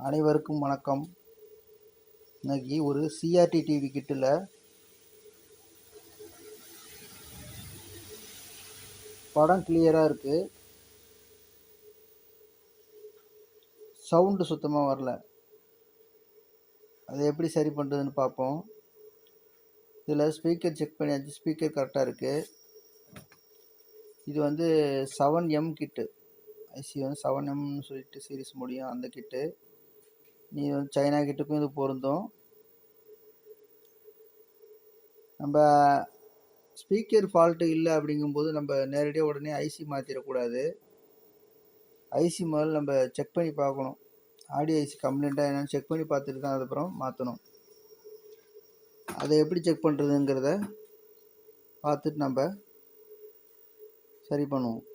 அனைவருக்கும் வணக்கம். இன்னைக்கு ஒரு சிஆர்டி டிவி கிட்டில் படம் கிளியராக இருக்குது, சவுண்டு சுத்தமாக வரல. அதை எப்படி சரி பண்ணுறதுன்னு பார்ப்போம். இதில் ஸ்பீக்கர் செக் பண்ணியாச்சு, ஸ்பீக்கர் கரெக்டாக இருக்குது. இது வந்து 7M கிட்டு, ஐசி வந்து 7Mன்னு சொல்லிட்டு சீரிஸ் முடியும் அந்த கிட்டு. நீ வந்து சைனா கிட்டுக்கும் இது பொருந்தும். நம்ம ஸ்பீக்கர் ஃபால்ட்டு இல்லை அப்படிங்கும்போது நம்ம நேரடியாக உடனே ஐசி மாற்றிடக்கூடாது. ஐசி முதல்ல நம்ம செக் பண்ணி பார்க்கணும். ஆடியோ ஐசி கம்ப்ளைண்ட்டாக என்னென்னு செக் பண்ணி பார்த்துட்டு தான் அதுக்கப்புறம் மாற்றணும். அதை எப்படி செக் பண்ணுறதுங்கிறத பார்த்துட்டு நம்ம சரி பண்ணுவோம்.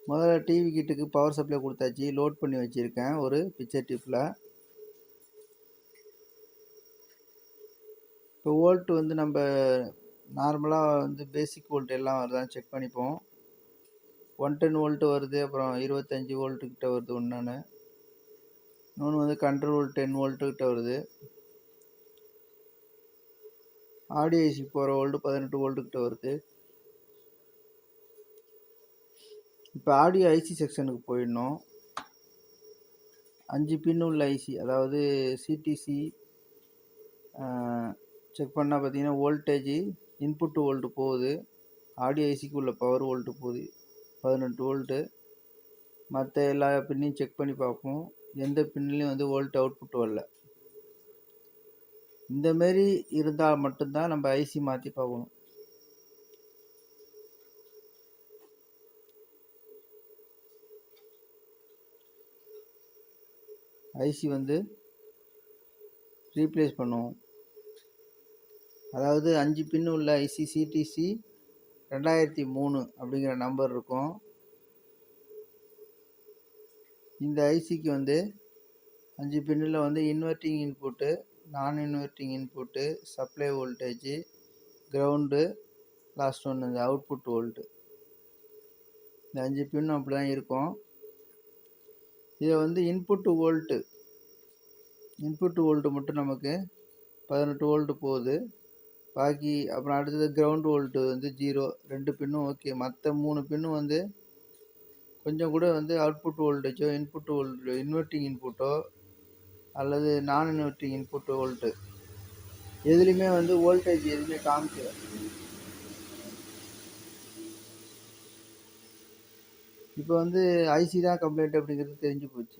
முதல்ல டிவி கிட்டுக்கு பவர் சப்ளை கொடுத்தாச்சு, லோட் பண்ணி வச்சுருக்கேன் ஒரு பிக்சர் டிப்பில். இப்போ வோல்ட் வந்து நம்ம நார்மலாக வந்து பேசிக் வோல்ட் எல்லாம் வருதான்னு செக் பண்ணிப்போம். 110 வோல்ட்டு வருது, அப்புறம் 25 வோல்ட்டு கிட்ட வருது ஒன்று. இன்னொன்று வந்து கண்ட்ரோல் வோல்ட் 10 வோல்ட்டு கிட்ட வருது. ஆடியோ ஐசி போகிற வோல்ட்டு 18 வோல்ட்டு கிட்ட வருது. இப்போ ஆடியோ ஐசி செக்ஷனுக்கு போயிடணும். 5 பின் உள்ள ஐசி, அதாவது சிடிசி செக் பண்ணால் பார்த்தீங்கன்னா வோல்டேஜ் இன்புட் வோல்ட்டு போகுது, ஆடியோ ஐசிக்கு உள்ள பவர் வோல்ட்டு போகுது 18 வோல்ட்டு. மற்ற எல்லா பின்னையும் செக் பண்ணி பார்ப்போம், எந்த பின்லையும் வந்து வோல்ட் அவுட்புட் வரல. இந்தமாரி இருந்தால் மட்டும்தான் நம்ம ஐசி மாற்றி பார்க்கணும். ஐசி வந்து ரீப்ளேஸ் பண்ணுவோம். அதாவது 5 பின் உள்ள ஐசி சிடிசி 2003 அப்படிங்கிற நம்பர் இருக்கும். இந்த ஐசிக்கு வந்து 5 பின்னில் வந்து இன்வெர்ட்டிங் இன்புட்டு, நான் inverting input, supply voltage, ground, last ஒன்று இந்த அவுட்புட் வோல்ட்டு. இந்த 5 பின்னும் அப்படி தான் இருக்கும். இதை வந்து இன்புட்டு வோல்ட்டு மட்டும் நமக்கு 18 வோல்ட்டு போகுது. பாக்கி அப்புறம் அடுத்தது கிரவுண்ட் வோல்ட்டு வந்து 0. 2 பின்னும் ஓகே. மற்ற 3 பின்னும் வந்து கொஞ்சம் கூட வந்து அவுட்புட் வோல்டேஜோ இன்வெர்ட்டிங் இன்புட்டோ அல்லது நான் இன்வெர்ட்டிங் இன்புட் வோல்ட்டு எதுலேயுமே வந்து வோல்டேஜ் எதுவுமே காமிக்கல. இப்போ வந்து ஐசி தான் கம்ப்ளைண்ட் அப்படிங்கிறது தெரிஞ்சு போச்சு.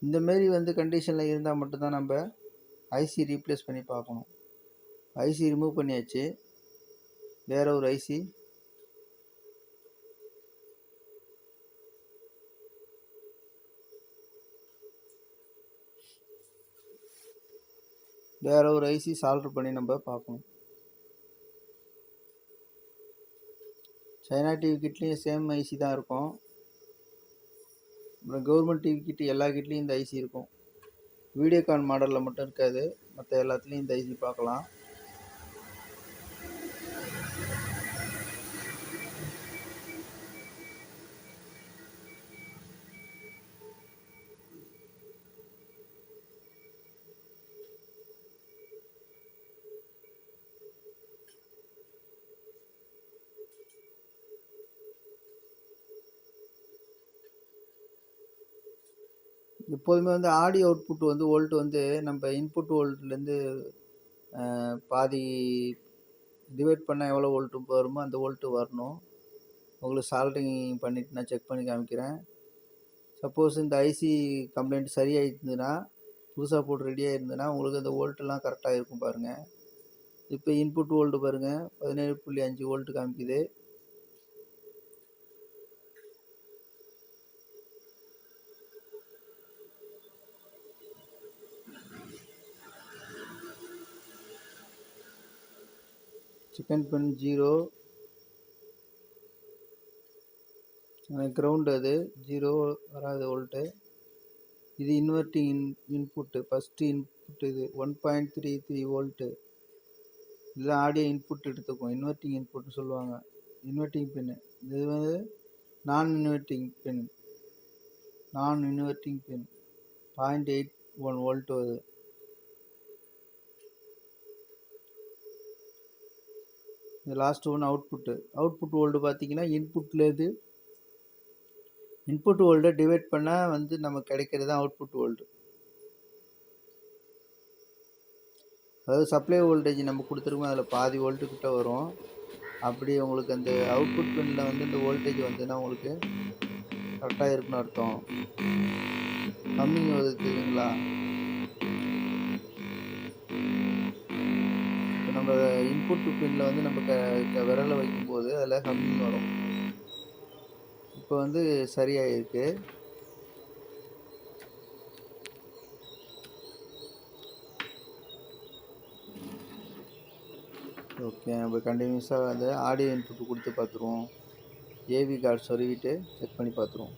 இந்தமாரி வந்து கண்டிஷனில் இருந்தால் மட்டும்தான் நம்ம ஐசி ரீப்ளேஸ் பண்ணி பார்க்கணும். ஐசி ரிமூவ் பண்ணியாச்சு, வேற ஒரு ஐசி சால்டர் பண்ணி நம்ம பார்க்கணும். சைனா டிவி கிட்லேயும் சேம் ஐசி தான் இருக்கும். அப்புறம் கவர்மெண்ட் டிவி கிட்டு எல்லா கிட்லேயும் இந்த ஐசி இருக்கும். வீடியோகான் மாடலில் மட்டும் இருக்காது, மற்ற எல்லாத்துலேயும் இந்த ஐசி பார்க்கலாம். எப்போதுமே வந்து ஆடியோ அவுட்புட் வந்து வோல்ட் வந்து நம்ம இன்புட் வோல்ட்லேருந்து பாதி டிவைட் பண்ணால் எவ்வளோ வோல்ட்டு வருமோ அந்த வோல்ட்டு வரணும். உங்களுக்கு சால்டிங் பண்ணிவிட்டு நான் செக் பண்ணி காமிக்கிறேன். சப்போஸ் இந்த ஐசி கம்ப்ளைண்ட் சரியாக இருந்ததுன்னா, புதுசாக போட்டு ரெடியாக இருந்ததுன்னா உங்களுக்கு அந்த வோல்ட்டெல்லாம் கரெக்டாக இருக்கும் பாருங்கள். இப்போ இன்புட் வோல்ட்டு பாருங்கள் 17.5 வோல்ட்டு காமிக்குது. செகண்ட் பின் 0, கிரவுண்ட் அது 0 வராது வோல்ட்டு. இது இன்வெர்ட்டிங் இன்புட்டு, ஃபஸ்ட்டு இன்புட் இது 1.33 வோல்ட்டு. இதுதான் ஆடியோ இன்புட் எடுத்துக்கும். இன்வெர்ட்டிங் இன்புட்னு சொல்லுவாங்க. இன்வெர்ட்டிங் பின்னு. இது வந்து நான் இன்வெர்ட்டிங் பின். 0.81 வோல்ட் வருது. இந்த லாஸ்ட் ஒன் அவுட்புட் வோல்ட் பார்த்தீங்கன்னா இன்புட்லேருந்து இன்புட் வோல்ட்டை டிவைட் பண்ணால் வந்து நமக்கு கிடைக்கிறது தான் அவுட்புட் வோல்ட். அதாவது சப்ளை வோல்டேஜ் நம்ம கொடுத்துருக்கோம், அதில் பாதி வோல்ட்டு கிட்ட வரும். அப்படி உங்களுக்கு அந்த அவுட்புட் பின்னில் வந்து இந்த வோல்டேஜ் வந்துன்னா உங்களுக்கு கரெக்டாக இருக்குன்னு அர்த்தம். ஹம்மிங் வருது தெரியுங்களா? இப்போ நம்ம இன்புட் பின்னில் வந்து நம்ம விரலை வைக்கும்போது அதில் ஹம்மிங் வரும். இப்போ வந்து சரியாயிருக்கு. ஓகே, நம்ம கண்டினியூஸாக வந்து ஆடியோ இன்புட் கொடுத்து பார்த்துருவோம். ஏவி கார்டு சொருவிட்டு செக் பண்ணி பார்த்துருவோம்.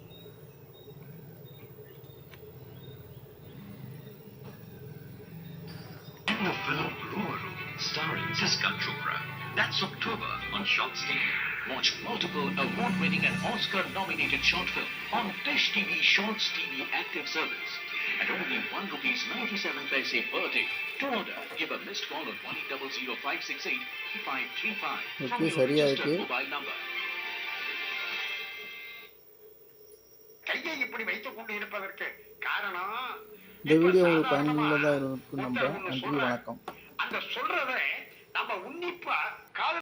Starring Siska Chopra. That's October on Shots TV. Watch multiple award-winning and Oscar-nominated short film on Dish TV Shots TV Active Service. At only ₹1.97 per day. To order, give a missed call on 1800-568-535 from your registered mobile number. கையை இப்படி வைத்துக் கொண்டு இருப்பதற்கு காரணம் இந்த video உங்களுக்கு பயனுள்ளதாக இருக்கும் நம்புறேன். நன்றி, வணக்கம். அந்த சொல்றத நம்ம உன்னிப்பா